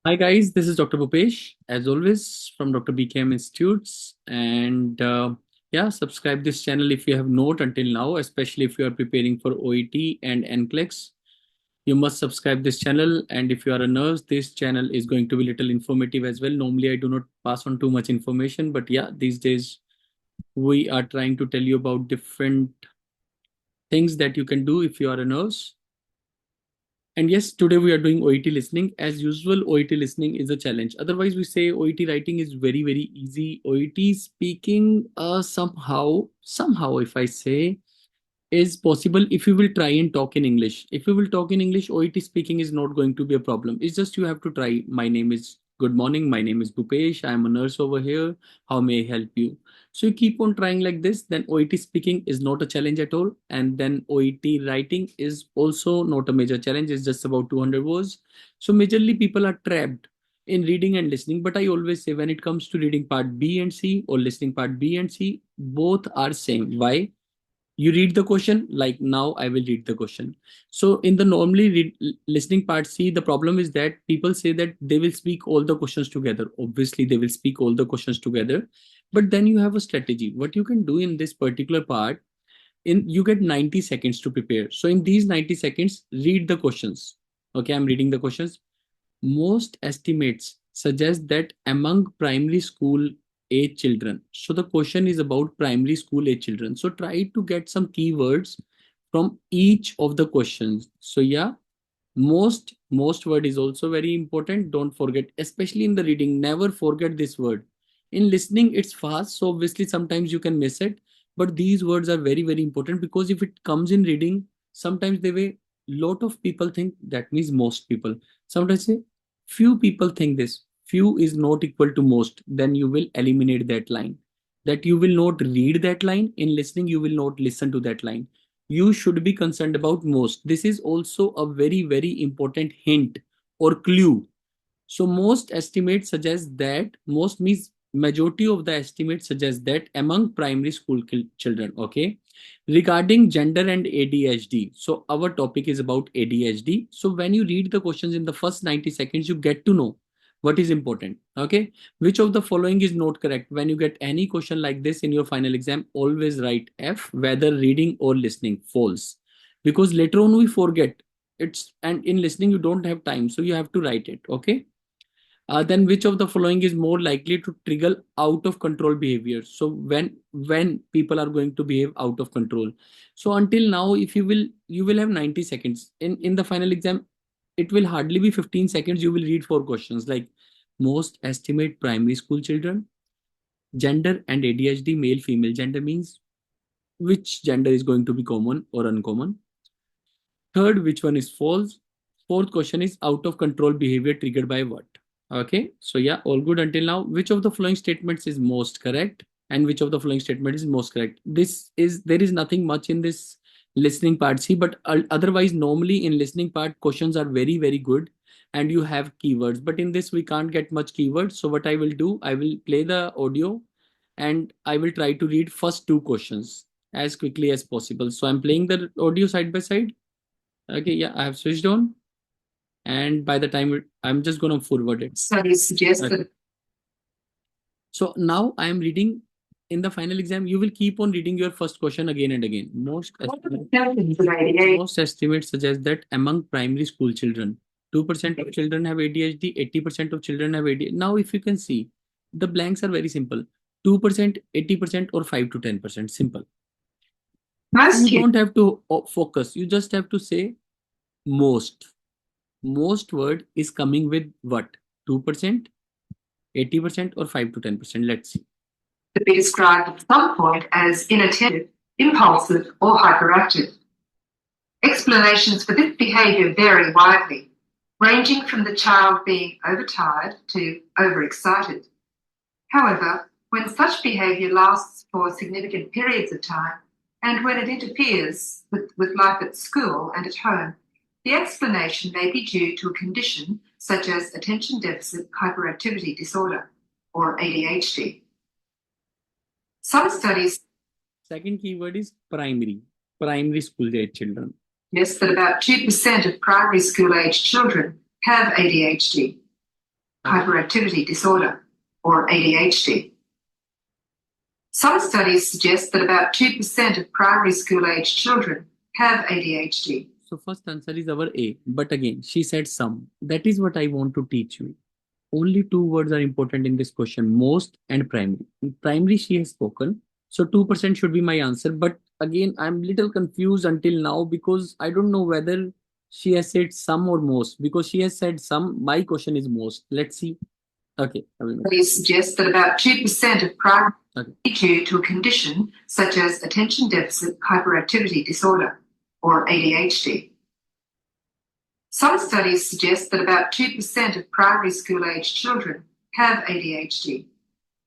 Hi guys, this is Dr. Bhupesh, as always from Dr. BKM Institutes, and yeah, subscribe this channel if you have not until now, especially if you are preparing for OET and NCLEX. You must subscribe this channel, and if you are a nurse, this channel is going to be little informative as well. Normally, I do not pass on too much information, but yeah, these days we are trying to tell you about different things that you can do if you are a nurse. And yes, today we are doing OET listening. As usual, OET listening is a challenge. Otherwise, we say OET writing is very, very easy. OET speaking, somehow, if I say, is possible if you will try and talk in English. If you will talk in English, OET speaking is not going to be a problem. It's just you have to try. My name is Good morning. My name is Bhupesh. I am a nurse over here. How may I help you? So you keep on trying like this, then OET speaking is not a challenge at all. And then OET writing is also not a major challenge. It's just about 200 words. So majorly people are trapped in reading and listening. But I always say when it comes to reading part B and C or listening part B and C, both are same. Why? You read the question, like now I will read the question. So in the normally listening part C, the problem is that people say that they will speak all the questions together. Obviously they will speak all the questions together, but then you have a strategy what you can do in this particular part. In You get 90 seconds to prepare. So in these 90 seconds, read the questions. Okay, I'm reading the questions. Most estimates suggest that among primary school age children, so the question is about primary school age children. So try to get some keywords from each of the questions. So yeah, most word is also very important. Don't forget, especially in the reading, never forget this word. In listening, it's fast, so obviously sometimes you can miss it. But these words are very, very important because if it comes in reading, sometimes the way lot of people think that means most people. Sometimes say few people think this. Few is not equal to most. Then you will eliminate that line. That you will not read that line. In listening, you will not listen to that line. You should be concerned about most. This is also a very, very important hint or clue. So most estimates suggest that most means majority of the estimates suggest that among primary school children. Okay, regarding gender and ADHD. So our topic is about ADHD. So when you read the questions in the first 90 seconds, you get to know what is important. Okay, which of the following is not correct? When you get any question like this in your final exam, always write F, whether reading or listening. False, because later on we forget. It's and in listening you don't have time, so you have to write it. Okay, then which of the following is more likely to trigger out of control behavior? So when people are going to behave out of control. So until now, if you will have 90 seconds in the final exam. It will hardly be 15 seconds. You will read four questions like most estimate primary school children, gender and ADHD, male female. Gender means which gender is going to be common or uncommon. Third, which one is false? Fourth question is out of control behavior triggered by what? Okay, so yeah, all good until now. Which of the following statements is most correct? And which of the following statement is most correct? There is nothing much in this listening part. See, but otherwise, normally in listening part, questions are very, very good and you have keywords. But in this, we can't get much keywords. So what I will do, I will play the audio and I will try to read first two questions as quickly as possible. So I'm playing the audio side by side. Okay, yeah, I have switched on, and by the time I'm just gonna forward it. Studies suggest okay. That. So now I am reading. In the final exam, you will keep on reading your first question again and again. Most estimates suggest that among primary school children, 2% of children have ADHD, 80% of children have ADHD. Now, if you can see, the blanks are very simple: 2%, 80%, or 5 to 10%. Simple. You don't have to focus. You just have to say most. Most word is coming with what? 2%, 80%, or 5 to 10%. Let's see. To be described at some point as inattentive, impulsive, or hyperactive. Explanations for this behavior vary widely, ranging from the child being overtired to overexcited. However, when such behavior lasts for significant periods of time, and when it interferes with life at school and at home, the explanation may be due to a condition such as attention deficit hyperactivity disorder, or ADHD. Some studies. Second keyword is primary school age children. Yes, that about 2% of primary school age children have ADHD. hyperactivity disorder, or ADHD. Some studies suggest that about 2% of primary school age children have ADHD. So first answer is our A. But again, she said some. That is what I want to teach you. Only two words are important in this question: most and primary. In primary, she has spoken. So 2% should be my answer. But again, I'm little confused until now because I don't know whether she has said some or most. Because she has said some, my question is most. Let's see. Okay. Studies suggest that about 2% of primary due to a condition such as attention deficit hyperactivity disorder, or ADHD. Some studies suggest that about 2% of primary school age children have ADHD,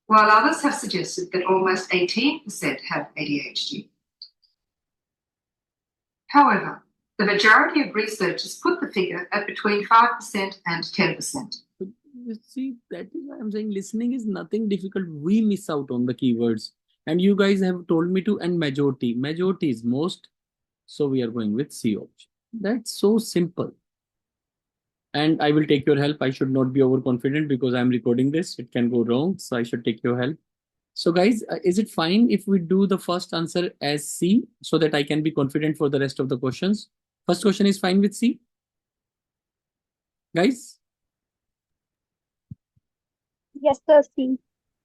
while others have suggested that almost 18% have ADHD. However, the majority of researchers put the figure at between 5% and 10%. You see, that is why I'm saying listening is nothing difficult. We miss out on the keywords. And you guys have told me to, and majority. Majority is most. So we are going with C option. That's so simple. And I will take your help. I should not be overconfident because I'm recording this. It can go wrong. So I should take your help. So guys, is it fine if we do the first answer as C so that I can be confident for the rest of the questions? First question is fine with C? Guys? Yes, sir, C.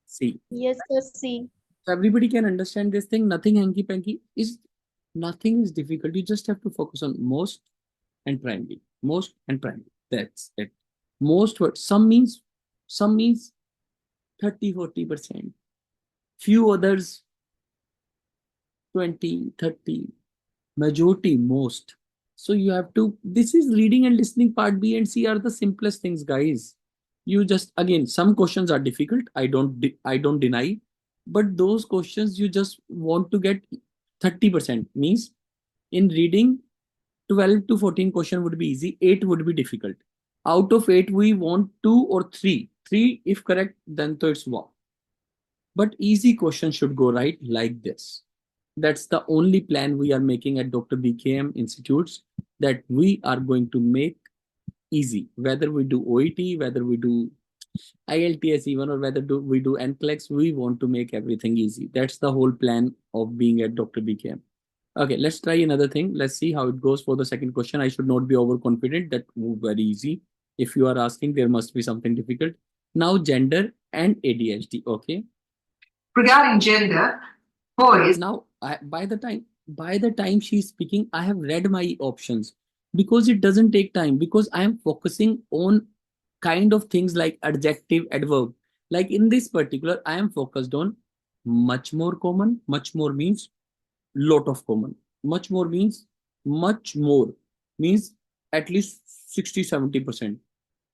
C. Yes, sir, C. So everybody can understand this thing. Nothing hanky-panky. Nothing is difficult. You just have to focus on most and primary. Most and primary. That's it. Most words. Some means 30-40%. Few others 20-30. Majority most. So you have to, this is reading and listening part. B and C are the simplest things, guys. You just, again, some questions are difficult. I don't deny, but those questions you just want to get 30%. Means in reading, 12 to 14 question would be easy, 8 would be difficult. Out of 8 we want 2 or 3. 3 if correct, then so it's wow. But easy question should go right like this. That's the only plan we are making at Dr. BKM Institutes, that we are going to make easy. Whether we do OET, whether we do IELTS even, or whether we do NCLEX, we want to make everything easy. That's the whole plan of being at Dr. BKM. Okay, let's try another thing. Let's see how it goes for the second question. I should not be overconfident. That very easy. If you are asking, there must be something difficult. Now, gender and ADHD. Okay. Regarding gender, boys. Now, by the time she's speaking, I have read my options because it doesn't take time, because I am focusing on kind of things like adjective, adverb. Like in this particular, I am focused on much more common. Much more means lot of common. Much more means much more, means at least 60-70%.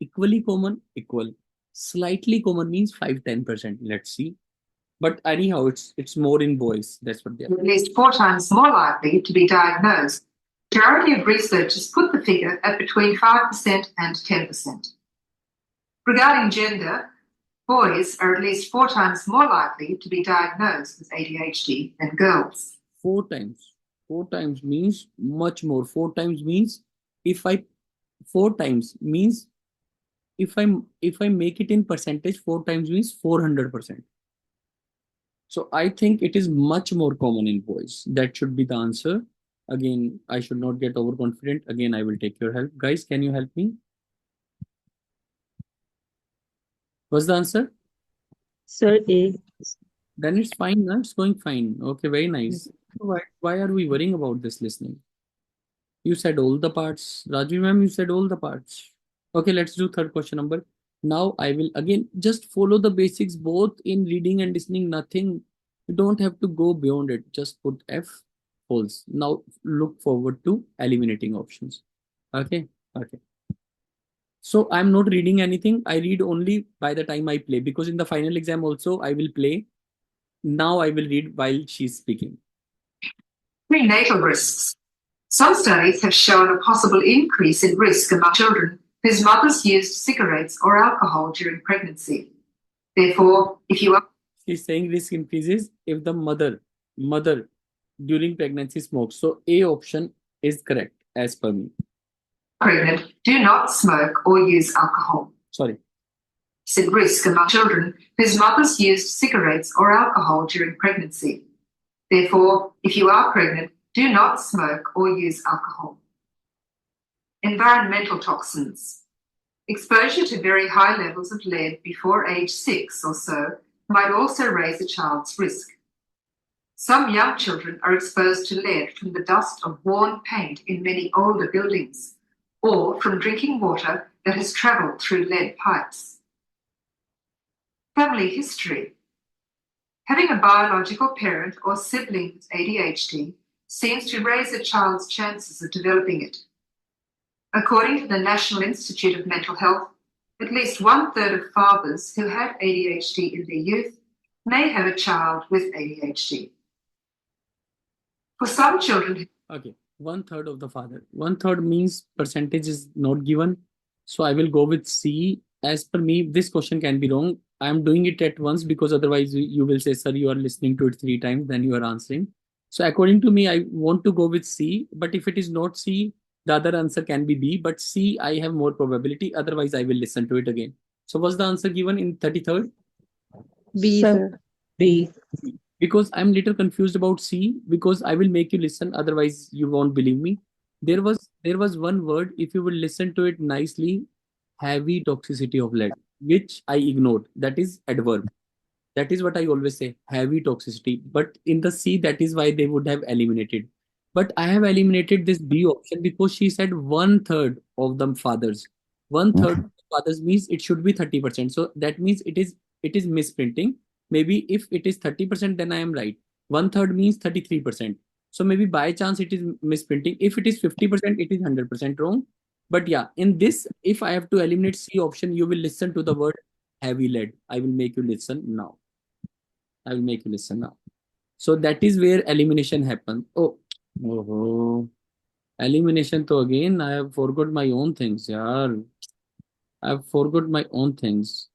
Equally common, equal. Slightly common means 5-10%. Let's see. But anyhow, it's more in boys. That's what they are. At least 4 times more likely to be diagnosed. The majority of researchers put the figure at between 5% and 10%. Regarding gender, boys are at least 4 times more likely to be diagnosed with ADHD than girls. 4 times. 4 times means much more. 4 times means if I 4 times means if I make it in percentage, 4 times means 400%. So I think it is much more common in boys. That should be the answer. Again, I should not get overconfident. Again, I will take your help. Guys, can you help me? What's the answer? Sir, A. Then it's fine. No? It's going fine. Okay, very nice. Why are we worrying about this listening? You said all the parts. Rajvi ma'am, you said all the parts. Okay, let's do third question number. Now I will again just follow the basics both in reading and listening. Nothing, you don't have to go beyond it. Just put F holes. Now look forward to eliminating options. Okay, okay. So I'm not reading anything. I read only by the time I play, because in the final exam also I will play. Now I will read while she's speaking. Prenatal risks. Some studies have shown a possible increase in risk among children whose mothers used cigarettes or alcohol during pregnancy. Therefore, if you are... She's saying risk increases if the mother during pregnancy smokes. So A option is correct as per me. Pregnant, do not smoke or use alcohol. Sorry. at risk among children whose mothers used cigarettes or alcohol during pregnancy. Therefore, if you are pregnant, do not smoke or use alcohol. Environmental toxins. Exposure to very high levels of lead before age 6 or so might also raise a child's risk. Some young children are exposed to lead from the dust of worn paint in many older buildings, or from drinking water that has travelled through lead pipes. Family history. Having a biological parent or sibling with ADHD seems to raise a child's chances of developing it. According to the National Institute of Mental Health, at least 1/3 of fathers who had ADHD in their youth may have a child with ADHD. For some children... Okay, 1/3 of the father. 1/3 means percentage is not given. So I will go with C. As per me, this question can be wrong. I am doing it at once because otherwise you will say, sir, you are listening to it 3 times, then you are answering. So according to me, I want to go with C. But if it is not C, the other answer can be B. But C, I have more probability. Otherwise, I will listen to it again. So what's the answer given in 33rd? B, sir. B. Because I'm little confused about C, because I will make you listen, otherwise you won't believe me. There was one word, if you will listen to it nicely, heavy toxicity of lead, which I ignored. That is adverb. That is what I always say, heavy toxicity. But in the C, that is why they would have eliminated. But I have eliminated this B option because she said 1/3 of the fathers. 1/3 of the fathers means it should be 30%. So that means it is misprinting. Maybe if it is 30%, then I am right. 1/3 means 33%. So maybe by chance it is misprinting. If it is 50%, it is 100% wrong. But yeah, in this, if I have to eliminate C option, you will listen to the word heavy lead. I will make you listen now. I will make you listen now. So that is where elimination happens. Oh, elimination. So again, I have forgot my own things. Yeah, I have forgot my own things.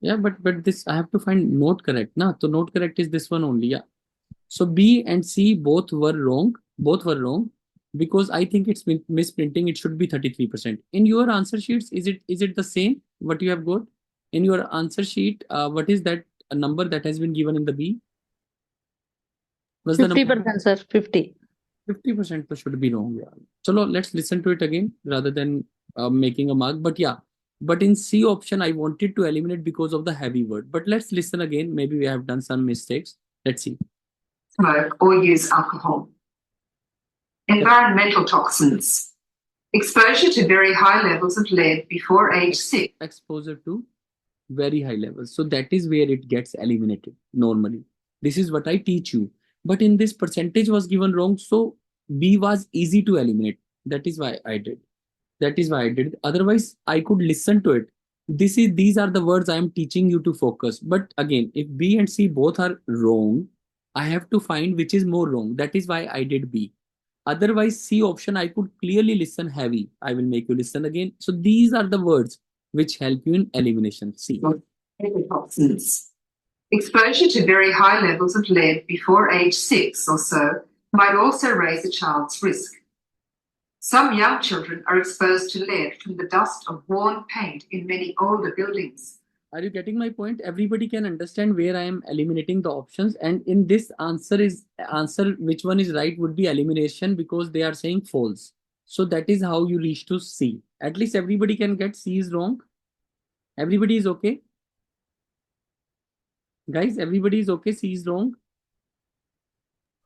Yeah, but this I have to find note correct. Nah, so note correct is this one only. Yeah. So B and C both were wrong. Both were wrong because I think it's misprinting. It should be 33%. In your answer sheets, is it the same? What you have got in your answer sheet? What is that number that has been given in the B? What's the number? 50%, sir. 50. 50% should be wrong. Yeah. So let's listen to it again rather than making a mark. But yeah, but in C option, I wanted to eliminate because of the heavy word. But let's listen again. Maybe we have done some mistakes. Let's see. Smoke or use alcohol. Environmental toxins. Exposure to very high levels of lead before age 6. Exposure to very high levels. So that is where it gets eliminated normally. This is what I teach you. But in this percentage was given wrong. So B was easy to eliminate. That is why I did. That is why I did. Otherwise, I could listen to it. These are the words I am teaching you to focus. But again, if B and C both are wrong, I have to find which is more wrong. That is why I did B. Otherwise, C option, I could clearly listen heavy. I will make you listen again. So these are the words which help you in elimination. C. Toxins. Exposure to very high levels of lead before age 6 or so might also raise a child's risk. Some young children are exposed to lead from the dust of worn paint in many older buildings. Are you getting my point? Everybody can understand where I am eliminating the options. And in this answer which one is right would be elimination because they are saying false. So that is how you reach to C. At least everybody can get C is wrong. Everybody is okay. Guys, everybody is okay. C is wrong.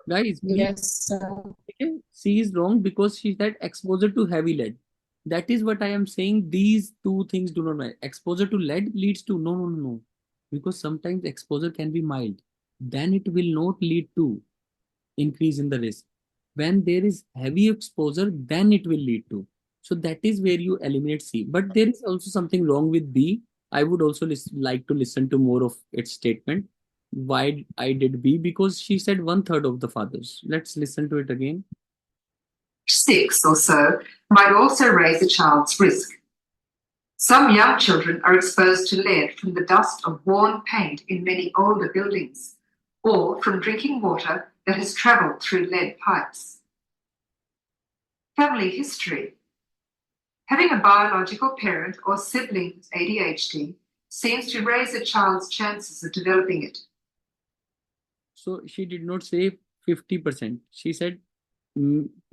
Guys, Yes, sir. okay. C is wrong because she said exposure to heavy lead. That is what I am saying. These two things do not matter. Exposure to lead leads to no. Because sometimes exposure can be mild. Then it will not lead to increase in the risk. When there is heavy exposure, then it will lead to. So that is where you eliminate C. But there is also something wrong with B. I would also like to listen to more of its statement. Why I did B? Because she said 1/3 of the fathers. Let's listen to it again. 6 or so might also raise a child's risk. Some young children are exposed to lead from the dust of worn paint in many older buildings, or from drinking water that has travelled through lead pipes. Family history. Having a biological parent or sibling with ADHD seems to raise a child's chances of developing it. So she did not say 50%. She said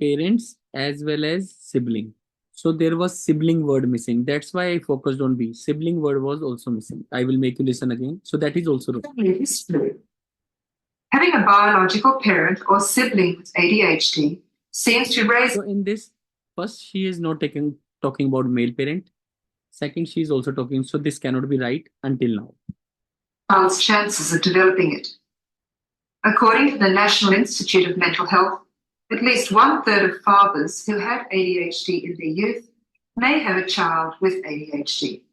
parents as well as sibling. So there was sibling word missing. That's why I focused on B. Sibling word was also missing. I will make you listen again. So that is also wrong. Family history. Having a biological parent or sibling with ADHD seems to raise. So in this, first she is not talking about male parent. Second, she is also talking. So this cannot be right until now. Child's chances of developing it. According to the National Institute of Mental Health, at least 1/3 of fathers who had ADHD in their youth may have a child with ADHD.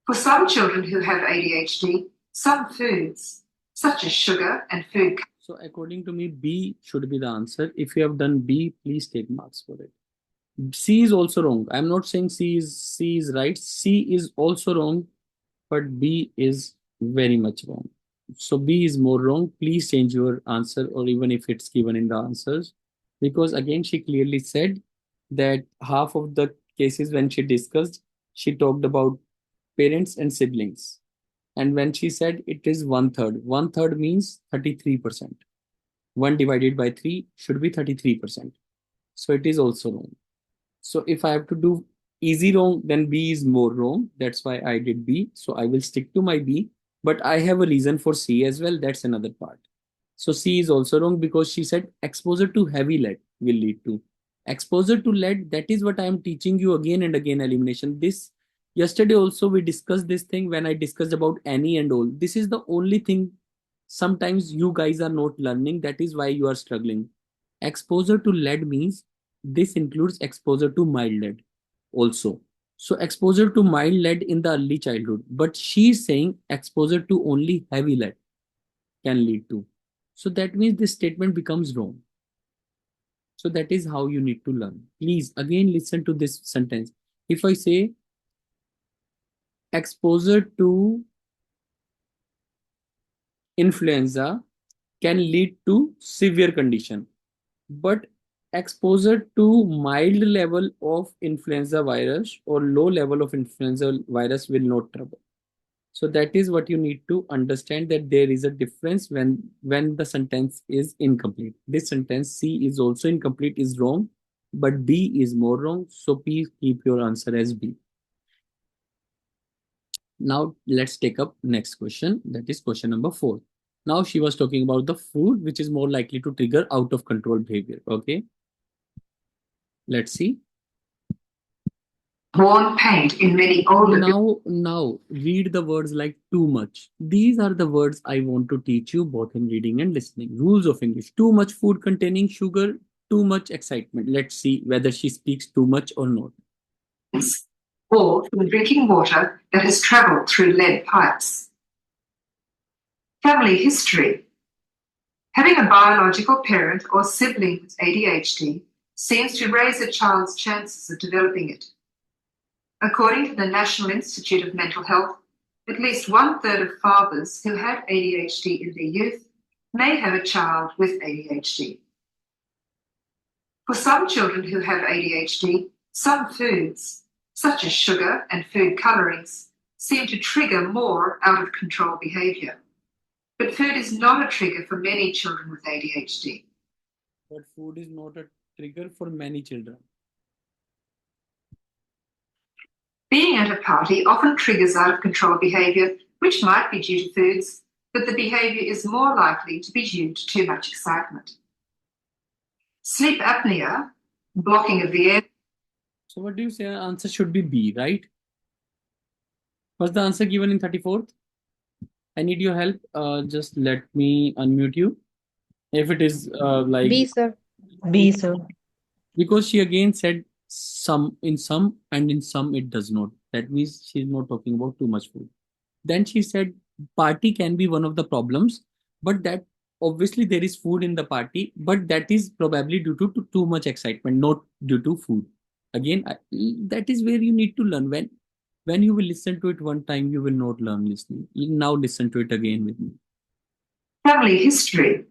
For some children who have ADHD, some foods, such as sugar and food. So according to me, B should be the answer. If you have done B, please take marks for it. C is also wrong. I'm not saying C is right. C is also wrong, but B is very much wrong. So B is more wrong. Please change your answer, or even if it's given in the answers, because again, she clearly said that half of the cases when she discussed, she talked about parents and siblings. And when she said it is 1/3, 1/3 means 33%. 1 divided by 3 should be 33%. So it is also wrong. So if I have to do easy wrong, then B is more wrong. That's why I did B. So I will stick to my B. But I have a reason for C as well. That's another part. So C is also wrong because she said exposure to heavy lead will lead to. Exposure to lead, that is what I am teaching you again and again, elimination. This yesterday also we discussed this thing when I discussed about any and all. This is the only thing sometimes you guys are not learning. That is why you are struggling. Exposure to lead means this includes exposure to mild lead also. So exposure to mild lead in the early childhood, but she's saying exposure to only heavy lead can lead to. So that means this statement becomes wrong. So that is how you need to learn. Please again listen to this sentence. If I say exposure to influenza can lead to severe condition, but exposure to mild level of influenza virus or low level of influenza virus will not trouble. So that is what you need to understand, that there is a difference when the sentence is incomplete. This sentence C is also incomplete, is wrong, but B is more wrong. So please keep your answer as B. Now let's take up next question. That is question number 4. Now she was talking about the food which is more likely to trigger out of control behavior. Okay. Let's see. Worn paint in many older. Now read the words like too much. These are the words I want to teach you both in reading and listening. Rules of English. Too much food containing sugar, too much excitement. Let's see whether she speaks too much or not. Or from drinking water that has traveled through lead pipes. Family history. Having a biological parent or sibling with ADHD seems to raise a child's chances of developing it. According to the National Institute of Mental Health, at least 1/3 of fathers who had ADHD in their youth may have a child with ADHD. For some children who have ADHD, some foods, such as sugar and food colorings, seem to trigger more out-of-control behavior. But food is not a trigger for many children with ADHD. But food is not a trigger for many children. Being at a party often triggers out-of-control behavior, which might be due to foods, but the behavior is more likely to be due to too much excitement. Sleep apnea, blocking of the air. So what do you say? Answer should be B, right? Was the answer given in 34th? I need your help. Just let me unmute you. If it is like B, sir. B, sir. Because she again said some in some and in some it does not. That means she's not talking about too much food. Then she said party can be one of the problems, but that obviously there is food in the party, but that is probably due to too much excitement, not due to food. Again, that is where you need to learn. When you will listen to it one time, you will not learn listening. You now listen to it again with me. Family history.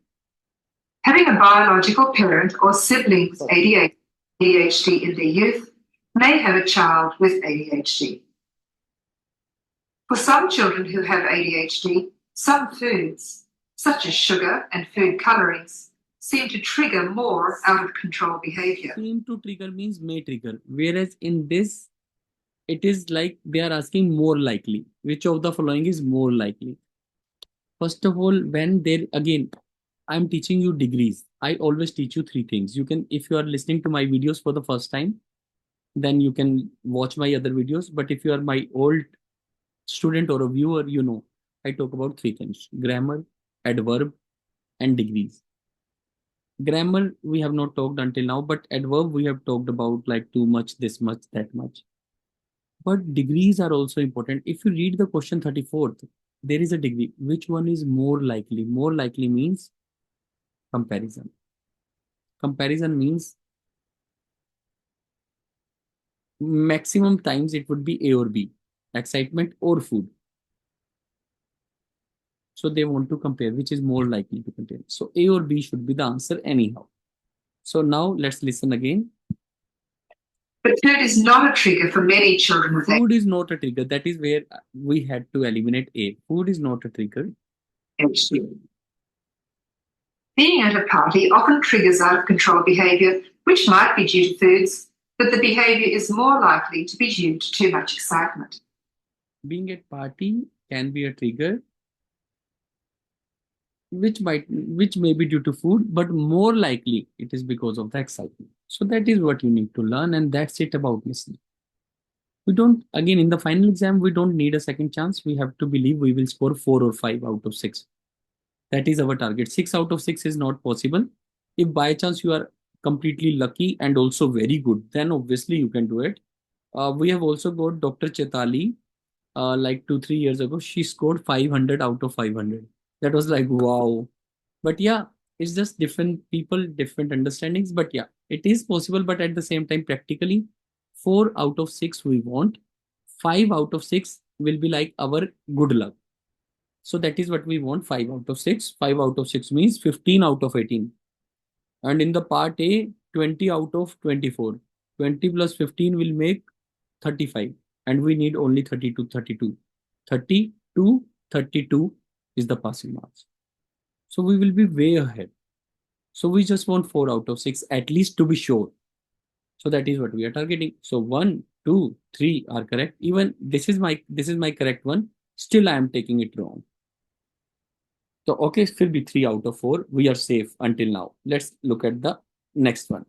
Having a biological parent or sibling with ADHD in their youth may have a child with ADHD. For some children who have ADHD, some foods, such as sugar and food colorings, seem to trigger more out of control behavior. Seem to trigger means may trigger. Whereas in this, it is like they are asking more likely. Which of the following is more likely? First of all, when there again, I'm teaching you degrees. I always teach you three things. You can, if you are listening to my videos for the first time, then you can watch my other videos. But if you are my old student or a viewer, you know, I talk about three things: grammar, adverb, and degrees. Grammar, we have not talked until now, but adverb, we have talked about like too much, this much, that much. But degrees are also important. If you read the question 34th, there is a degree. Which one is more likely? More likely means comparison. Comparison means maximum times it would be A or B, excitement or food. So they want to compare which is more likely to compare. So A or B should be the answer anyhow. So now let's listen again. But food is not a trigger for many children with Food is not a trigger. That is where we had to eliminate A. Food is not a trigger. ADHD. Being at a party often triggers out of control behavior, which might be due to foods, but the behavior is more likely to be due to too much excitement. Being at party can be a trigger, which may be due to food, but more likely it is because of the excitement. So that is what you need to learn, and that's it about listening. We don't, again, in the final exam, we don't need a second chance. We have to believe we will score 4 or 5 out of 6. That is our target. 6 out of 6 is not possible. If by chance you are completely lucky and also very good, then obviously you can do it. We have also got Dr. Chetali, like 2-3 years ago. She scored 500 out of 500. That was like, wow. But yeah, it's just different people, different understandings. But yeah, it is possible. But at the same time, practically, 4 out of 6 we want. 5 out of 6 will be like our good luck. So that is what we want, 5 out of 6. 5 out of 6 means 15 out of 18. And in the part A, 20 out of 24. 20 plus 15 will make 35. And we need only 32, 32. 32, 32 is the passing marks. So we will be way ahead. So we just want 4 out of 6 at least to be sure. So that is what we are targeting. So 1, 2, 3 are correct. Even this is my correct one. Still I am taking it wrong. So okay, it will be 3 out of 4. We are safe until now. Let's look at the next one.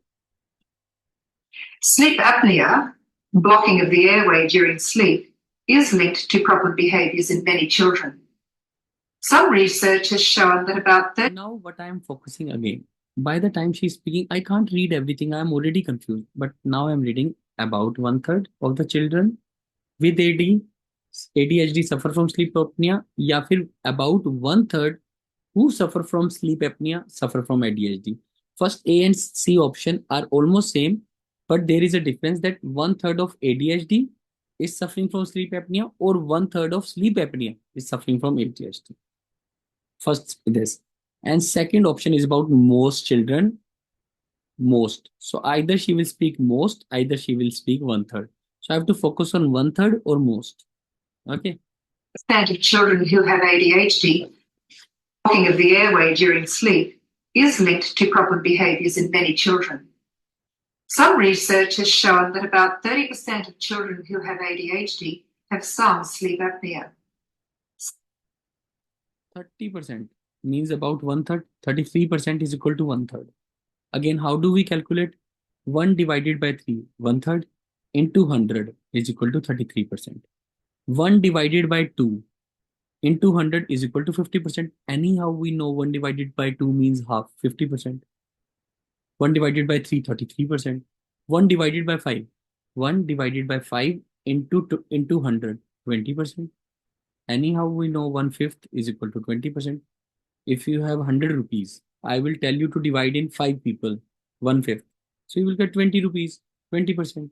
Sleep apnea, blocking of the airway during sleep, is linked to problem behaviors in many children. Some research has shown that about 30. Now what I am focusing again. By the time she's speaking, I can't read everything. I am already confused. But now I'm reading about 1/3 of the children with ADHD suffer from sleep apnea. या फिर about 1/3 who suffer from sleep apnea suffer from ADHD. First A and C option are almost same, but there is a difference that 1/3 of ADHD is suffering from sleep apnea or 1/3 of sleep apnea is suffering from ADHD. First this. And second option is about most children, most. So either she will speak most, either she will speak 1/3. So I have to focus on 1/3 or most. Okay. percent of children who have ADHD, blocking of the airway during sleep, is linked to problem behaviors in many children. Some research has shown that about 30% of children who have ADHD have some sleep apnea. 30% means about 1/3. 33% is equal to 1/3. Again, how do we calculate? 1 divided by 3, 1/3 into 100 is equal to 33%. 1 divided by 2 into 100 is equal to 50%. Anyhow, we know 1 divided by 2 means half, 50%. 1 divided by 3, 33%. 1 divided by 5. 1 divided by 5 into 100, 20%. Anyhow, we know 1/5 is equal to 20%. If you have 100 rupees, I will tell you to divide in 5 people, 1/5. So you will get 20 rupees, 20%.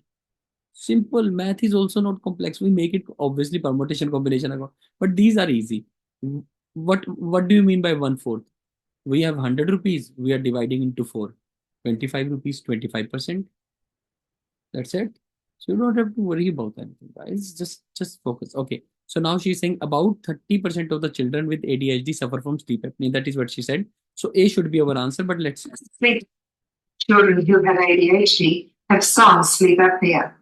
Simple. Math is also not complex. We make it obviously permutation, combination, but these are easy. What do you mean by 1/4? We have 100 rupees. We are dividing into 4. 25 rupees, 25%. That's it. So you don't have to worry about anything, guys. Just focus. Okay. So now she's saying about 30% of the children with ADHD suffer from sleep apnea. That is what she said. So A should be our answer, but let's Sleep. Children who have ADHD have some sleep apnea.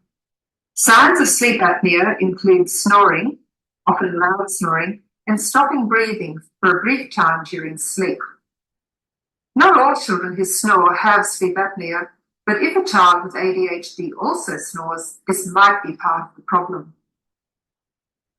Signs of sleep apnea include snoring, often loud snoring, and stopping breathing for a brief time during sleep. Not all children who snore have sleep apnea, but if a child with ADHD also snores, this might be part of the problem.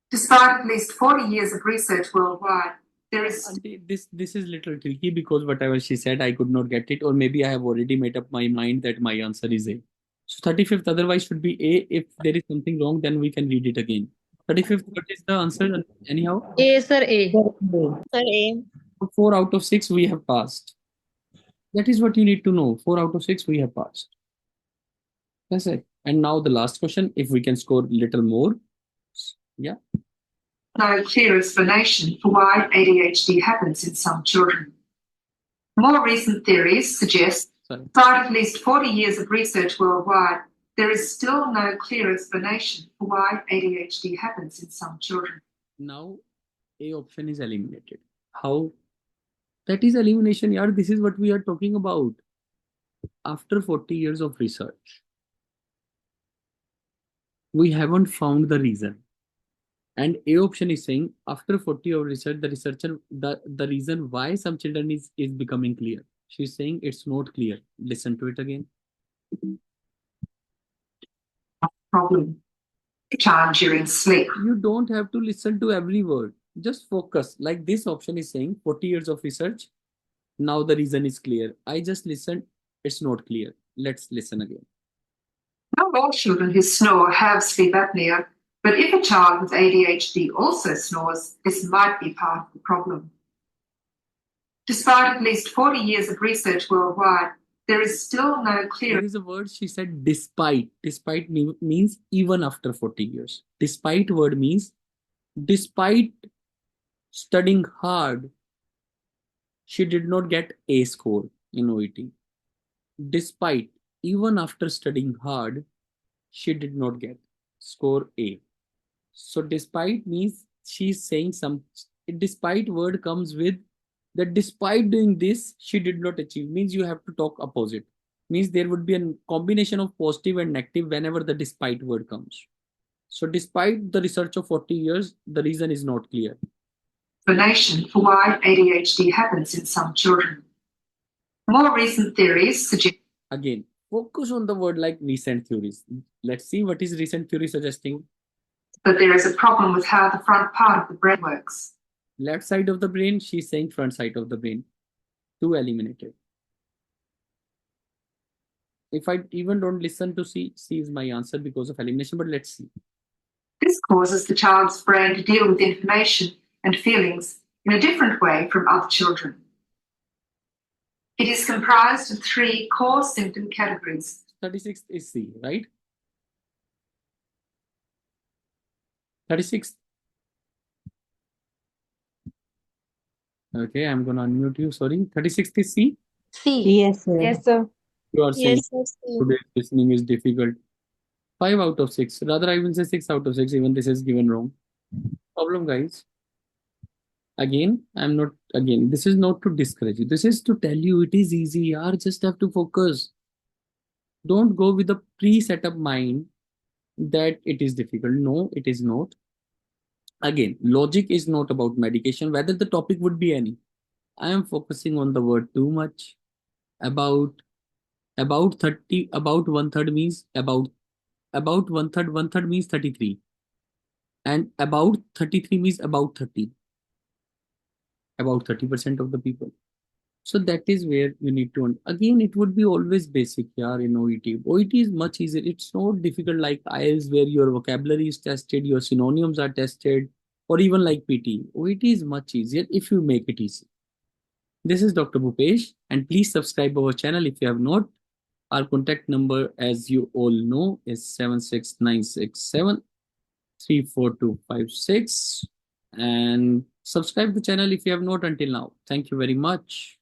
Despite at least 40 years of research worldwide, there is this is little tricky because whatever she said, I could not get it, or maybe I have already made up my mind that my answer is A. So 35th otherwise should be A. If there is something wrong, then we can read it again. 35th, what is the answer anyhow? A, sir, A. Sir, A. 4 out of 6 we have passed. That is what you need to know. 4 out of 6 we have passed. That's it. And now the last question, if we can score little more. Yeah. no clear explanation for why ADHD happens in some children. More recent theories suggest, despite at least 40 years of research worldwide, there is still no clear explanation for why ADHD happens in some children. Now, A option is eliminated. How? That is elimination, yaar. This is what we are talking about. After 40 years of research, we haven't found the reason. And A option is saying after 40 years of research, the reason why some children is becoming clear. She's saying it's not clear. Listen to it again. Problem. Time during sleep. You don't have to listen to every word. Just focus. Like this option is saying 40 years of research. Now the reason is clear. I just listened. It's not clear. Let's listen again. Not all children who snore have sleep apnea, but if a child with ADHD also snores, this might be part of the problem. Despite at least 40 years of research worldwide, there is still no clear. There is a word she said despite. Despite means even after 40 years. Despite word means despite studying hard, she did not get A score in OET. Despite, even after studying hard, she did not get score A. So despite means she's saying some, despite word comes with that despite doing this, she did not achieve. Means you have to talk opposite. Means there would be a combination of positive and negative whenever the despite word comes. So despite the research of 40 years, the reason is not clear. Explanation for why ADHD happens in some children. More recent theories suggest. Again, focus on the word like recent theories. Let's see what is recent theory suggesting. That there is a problem with how the front part of the brain works. Left side of the brain, she's saying front side of the brain. 2 eliminated. If I even don't listen to C is my answer because of elimination, but let's see. This causes the child's brain to deal with information and feelings in a different way from other children. It is comprised of 3 core symptom categories. 36th is C, right? 36th. Okay, I'm gonna unmute you. Sorry. 36th is C. C. Yes, sir. Yes, sir. You are saying Yes, sir. C. today's listening is difficult. 5 out of 6. Rather, I will say 6 out of 6. Even this is given wrong. Problem, guys. Again, this is not to discourage you. This is to tell you it is easy. You just have to focus. Don't go with a pre-set up mind that it is difficult. No, it is not. Again, logic is not about medication, whether the topic would be any. I am focusing on the word too much. About 30, about 1/3 means about 1/3 means 33. And about 33 means about 30. About 30% of the people. So that is where you need to, again, it would be always basic here in OET. OET is much easier. It's not difficult like IELTS where your vocabulary is tested, your synonyms are tested, or even like PT. OET is much easier if you make it easy. This is Dr. Bhupesh, and please subscribe our channel if you have not. Our contact number, as you all know, is 76967 34256. And subscribe the channel if you have not until now. Thank you very much.